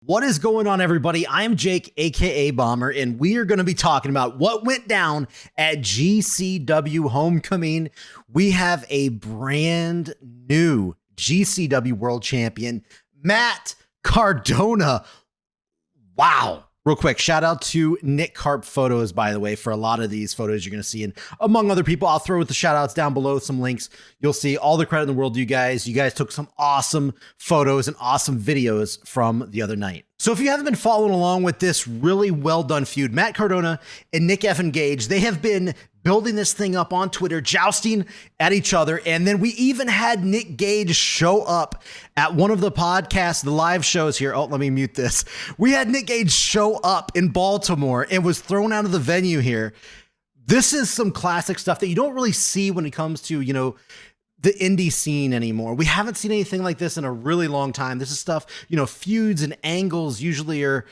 What is going on, everybody? I'm Jake, aka Bomber, and we are going to be talking about what went down at GCW Homecoming. We have a brand new GCW World Champion, Matt Cardona. Wow. Real quick, shout out to Nick Carp Photos, by the way, for a lot of these photos you're going to see. And among other people, I'll throw with the shout outs down below, some links. You'll see all the credit in the world to you guys. You guys took some awesome photos and awesome videos from the other night. So if you haven't been following along with this really well done feud, Matt Cardona and Nick F'N GAGE, they have been building this thing up on Twitter, jousting at each other. And then we even had Nick Gage show up at one of the podcasts, the live shows here. Oh, let me mute this. We had Nick Gage show up in Baltimore and was thrown out of the venue here. This is some classic stuff that you don't really see when it comes to, you know, the indie scene anymore. We haven't seen anything like this in a really long time. This is stuff, you know, feuds and angles usually are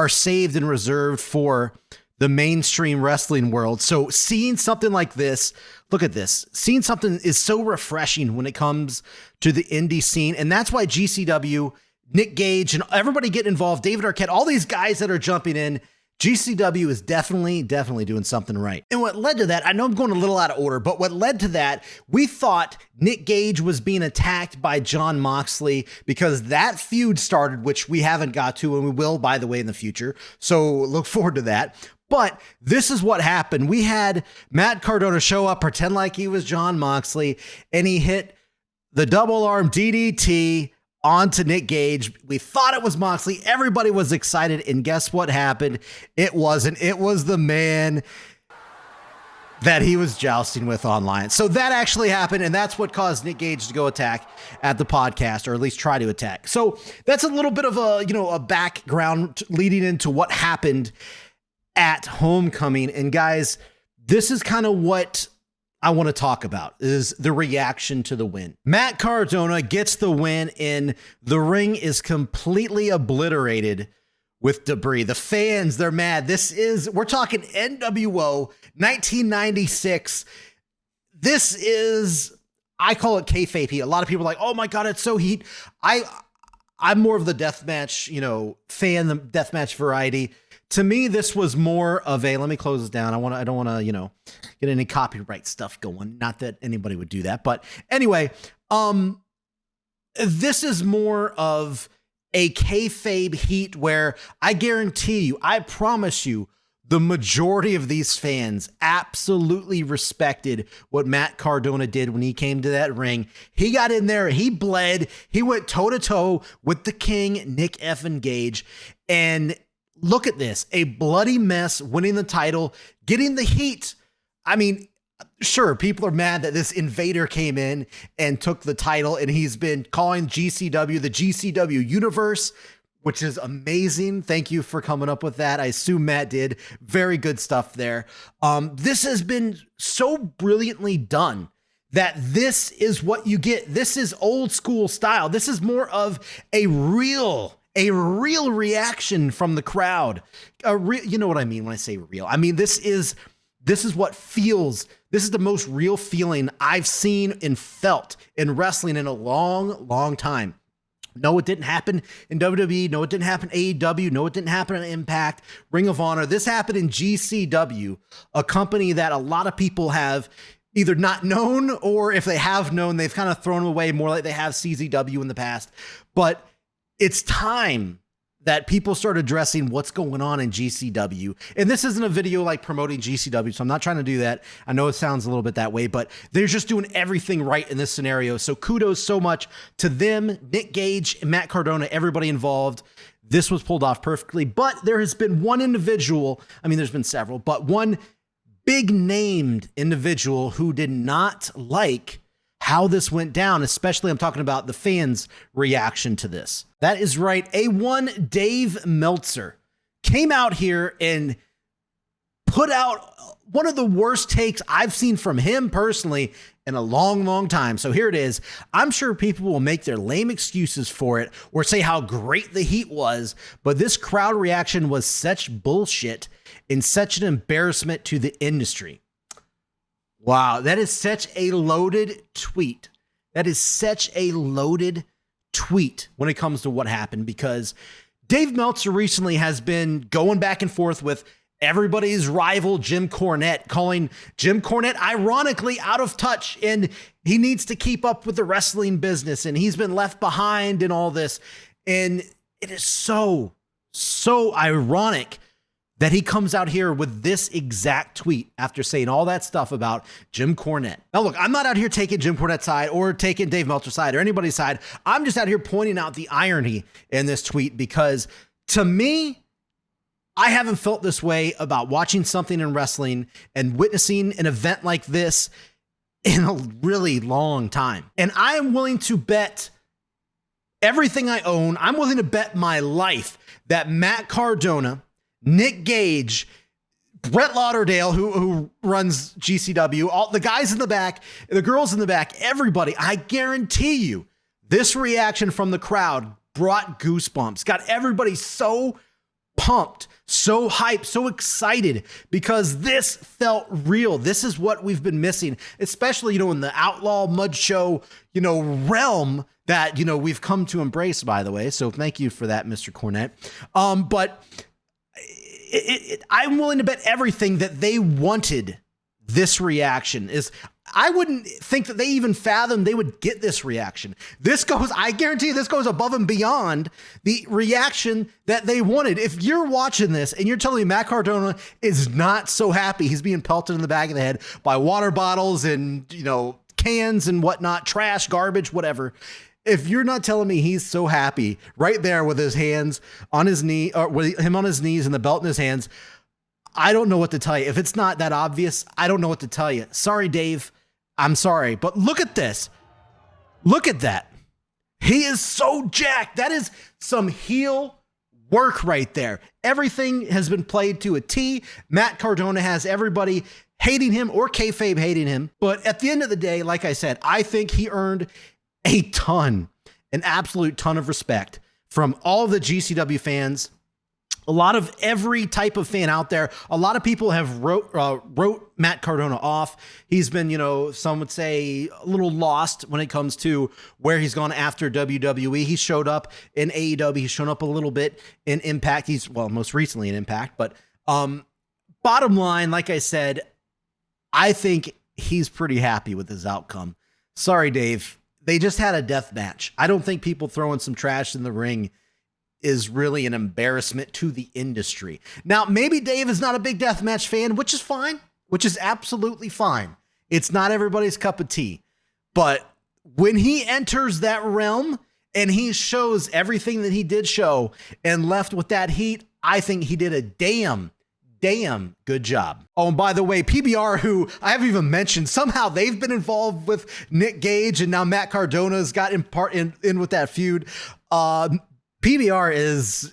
saved and reserved for the mainstream wrestling world. So seeing something like this, look at this, seeing something is so refreshing when it comes to the indie scene. And that's why GCW, Nick Gage, and everybody getting involved, David Arquette, all these guys that are jumping in, GCW is definitely doing something right. And what led to that, I know I'm going a little out of order, but what led to that, we thought Nick Gage was being attacked by Jon Moxley because that feud started, which we haven't got to, and we will, by the way, in the future. So look forward to that. But this is what happened. We had Matt Cardona show up, pretend like he was Jon Moxley, and he hit the double arm DDT onto Nick Gage. We thought it was Moxley. Everybody was excited. And guess what happened? It wasn't. It was the man that he was jousting with online. So that actually happened. And that's what caused Nick Gage to go attack at the podcast, or at least try to attack. So that's a little bit of a, you know, a background leading into what happened at Homecoming. And guys, this is kind of what I want to talk about, is the reaction to the win. Matt Cardona gets the win, and the ring is completely obliterated with debris. The fans, they're mad. We're talking NWO 1996. This is, I call it kayfabe heat. A lot of people are like, oh my God, it's so heat. I'm more of the deathmatch, you know, fan, the deathmatch variety. To me, this was more of a, let me close this down. I don't want to, you know, get any copyright stuff going. Not that anybody would do that. But anyway, this is more of a kayfabe heat where I guarantee you, I promise you, the majority of these fans absolutely respected what Matt Cardona did when he came to that ring. He got in there, he bled, he went toe-to-toe with the King, Nick F'N GAGE, and look at this, a bloody mess, winning the title, getting the heat. I mean, sure, people are mad that this invader came in and took the title, and he's been calling GCW the GCW Universe, which is amazing. Thank you for coming up with that. I assume Matt did. Very good stuff there. This has been so brilliantly done that this is what you get. This is old school style. This is more of a real reaction from the crowd. You know what I mean when I say real? I mean, this is what feels, this is the most real feeling I've seen and felt in wrestling in a long time. No, it didn't happen in WWE. No, it didn't happen in AEW. No, it didn't happen in Impact, Ring of Honor. This happened in GCW, a company that a lot of people have either not known, or if they have known, they've kind of thrown away, more like they have CZW in the past. But it's time that people start addressing what's going on in GCW. And this isn't a video like promoting GCW, so I'm not trying to do that. I know it sounds a little bit that way, but they're just doing everything right in this scenario. So kudos so much to them, Nick Gage, and Matt Cardona, everybody involved. This was pulled off perfectly, but there has been one individual, I mean, there's been several, but one big named individual who did not like how this went down, especially I'm talking about the fans' reaction to this. That is right. A1 Dave Meltzer came out here and put out one of the worst takes I've seen from him personally in a long time. So here it is. I'm sure people will make their lame excuses for it or say how great the heat was, but this crowd reaction was such bullshit and such an embarrassment to the industry. Wow, that is such a loaded tweet. That is such a loaded tweet when it comes to what happened, because Dave Meltzer recently has been going back and forth with everybody's rival, Jim Cornette, calling Jim Cornette ironically out of touch, and he needs to keep up with the wrestling business, and he's been left behind in all this. And it is so ironic that he comes out here with this exact tweet after saying all that stuff about Jim Cornette. Now, look, I'm not out here taking Jim Cornette's side or taking Dave Meltzer's side or anybody's side. I'm just out here pointing out the irony in this tweet, because to me, I haven't felt this way about watching something in wrestling and witnessing an event like this in a really long time. And I am willing to bet everything I own, I'm willing to bet my life that Matt Cardona, Nick Gage, Brett Lauderdale, who runs GCW, all the guys in the back, the girls in the back, everybody, I guarantee you, this reaction from the crowd brought goosebumps, got everybody so pumped, so hyped, so excited, because this felt real. This is what we've been missing, especially, in the outlaw mud show, realm that, we've come to embrace, by the way. So thank you for that, Mr. Cornette. But I'm willing to bet everything that they wanted this reaction. I wouldn't think that they even fathomed they would get this reaction. I guarantee you, this goes above and beyond the reaction that they wanted. If you're watching this and you're telling me Matt Cardona is not so happy, he's being pelted in the back of the head by water bottles and, cans and whatnot, trash, garbage, whatever. If you're not telling me he's so happy right there with his hands on his knee, or with him on his knees and the belt in his hands, I don't know what to tell you. If it's not that obvious, I don't know what to tell you. Sorry, Dave. I'm sorry. But look at this. Look at that. He is so jacked. That is some heel work right there. Everything has been played to a T. Matt Cardona has everybody hating him, or kayfabe hating him. But at the end of the day, like I said, I think he earned an absolute ton of respect from all the GCW fans. A lot of every type of fan out there. A lot of people have wrote Matt Cardona off. He's been, some would say a little lost when it comes to where he's gone after WWE. He showed up in AEW. He's shown up a little bit in Impact. Most recently in Impact. But bottom line, like I said, I think he's pretty happy with his outcome. Sorry, Dave. They just had a death match. I don't think people throwing some trash in the ring is really an embarrassment to the industry. Now, maybe Dave is not a big deathmatch fan, which is fine, which is absolutely fine. It's not everybody's cup of tea. But when he enters that realm and he shows everything that he did show and left with that heat, I think he did a damn good job. Oh, and by the way, PBR, who I haven't even mentioned, somehow they've been involved with Nick Gage, and now Matt Cardona's got in with that feud. PBR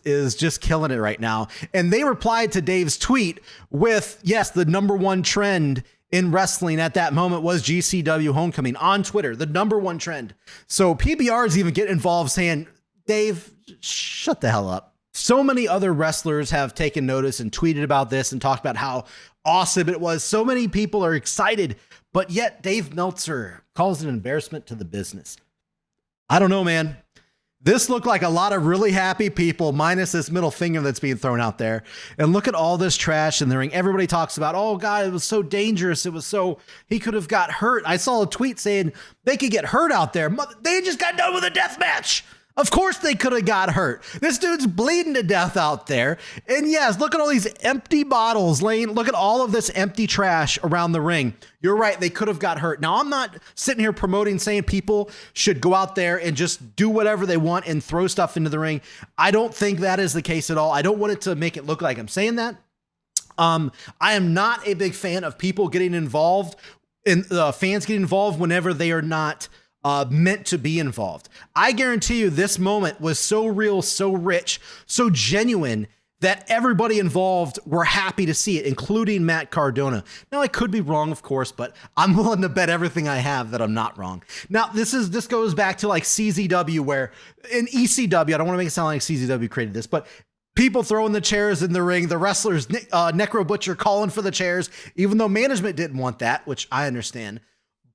is just killing it right now. And they replied to Dave's tweet with, yes, the number one trend in wrestling at that moment was GCW Homecoming on Twitter, the number one trend. So PBR is even getting involved saying, Dave, shut the hell up. So many other wrestlers have taken notice and tweeted about this and talked about how awesome it was. So many people are excited, but yet Dave Meltzer calls it an embarrassment to the business. I don't know, man. This looked like a lot of really happy people, minus this middle finger that's being thrown out there. And look at all this trash in the ring. Everybody talks about, oh God, it was so dangerous. He could have got hurt. I saw a tweet saying they could get hurt out there. They just got done with a death match. Of course they could have got hurt. This dude's bleeding to death out there. And yes, look at all these empty bottles laying. Look at all of this empty trash around the ring. You're right. They could have got hurt. Now, I'm not sitting here promoting saying people should go out there and just do whatever they want and throw stuff into the ring. I don't think that is the case at all. I don't want it to make it look like I'm saying that. I am not a big fan of people getting involved and fans getting involved whenever they are not meant to be involved. I guarantee you this moment was so real, so rich, so genuine that everybody involved were happy to see it, including Matt Cardona. Now, I could be wrong, of course, but I'm willing to bet everything I have that I'm not wrong. Now, this goes back to like CZW, where in ECW, I don't want to make it sound like CZW created this, but people throwing the chairs in the ring, the wrestlers, Necro Butcher calling for the chairs, even though management didn't want that, which I understand.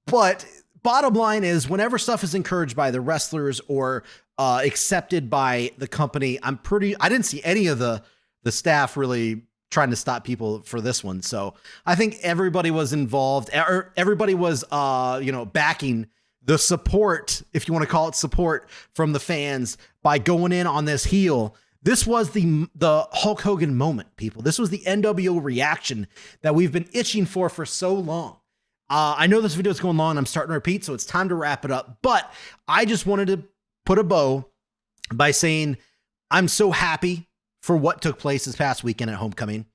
But bottom line is, whenever stuff is encouraged by the wrestlers or accepted by the company. I didn't see any of the staff really trying to stop people for this one. So I think everybody was involved, or everybody was, backing the support, if you want to call it support, from the fans by going in on this heel. This was the Hulk Hogan moment, people. This was the NWO reaction that we've been itching for so long. I know this video is going long. I'm starting to repeat, so it's time to wrap it up. But I just wanted to put a bow by saying I'm so happy for what took place this past weekend at Homecoming.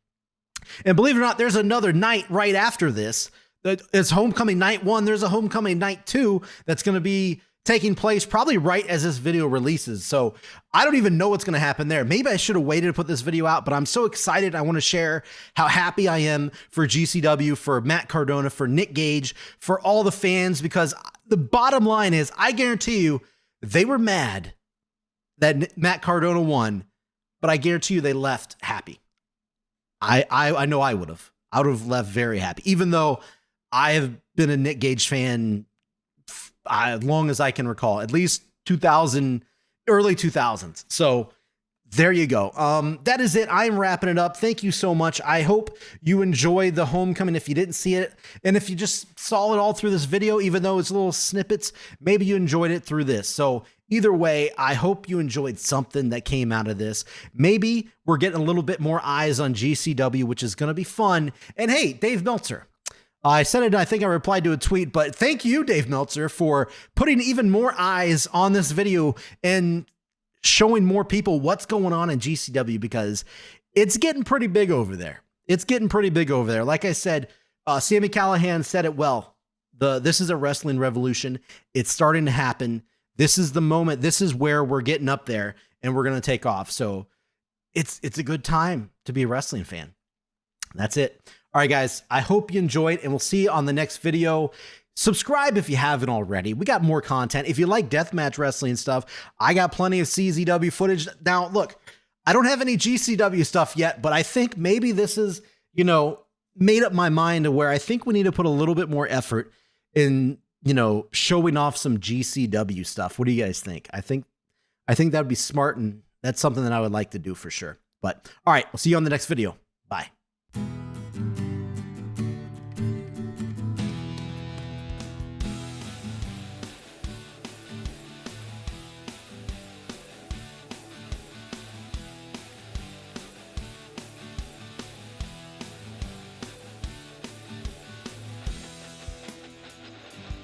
And believe it or not, there's another night right after this. It's Homecoming Night 1. There's a Homecoming Night 2 that's going to be taking place probably right as this video releases. So I don't even know what's going to happen there. Maybe I should have waited to put this video out, but I'm so excited. I want to share how happy I am for GCW, for Matt Cardona, for Nick Gage, for all the fans, because the bottom line is, I guarantee you they were mad that Matt Cardona won, but I guarantee you they left happy. I know I would have. I would have left very happy, even though I have been a Nick Gage fan as long as I can recall, at least 2000, early 2000s. So there you go. That is it. I'm wrapping it up. Thank you so much. I hope you enjoyed the Homecoming. If you didn't see it, and if you just saw it all through this video, even though it's little snippets, maybe you enjoyed it through this. So either way, I hope you enjoyed something that came out of this. Maybe we're getting a little bit more eyes on GCW, which is going to be fun. And hey, Dave Meltzer, I said it, I think I replied to a tweet, but thank you, Dave Meltzer, for putting even more eyes on this video and showing more people what's going on in GCW, because it's getting pretty big over there. It's getting pretty big over there. Like I said, Sami Callihan said it well. This is a wrestling revolution. It's starting to happen. This is the moment. This is where we're getting up there and we're going to take off. So it's a good time to be a wrestling fan. That's it. All right, guys, I hope you enjoyed, and we'll see you on the next video. Subscribe if you haven't already. We got more content. If you like deathmatch wrestling stuff, I got plenty of CZW footage. Now, look, I don't have any GCW stuff yet, but I think maybe this is, made up my mind to where I think we need to put a little bit more effort in, showing off some GCW stuff. What do you guys think? I think that would be smart, and that's something that I would like to do for sure. But all right, we'll see you on the next video. Bye.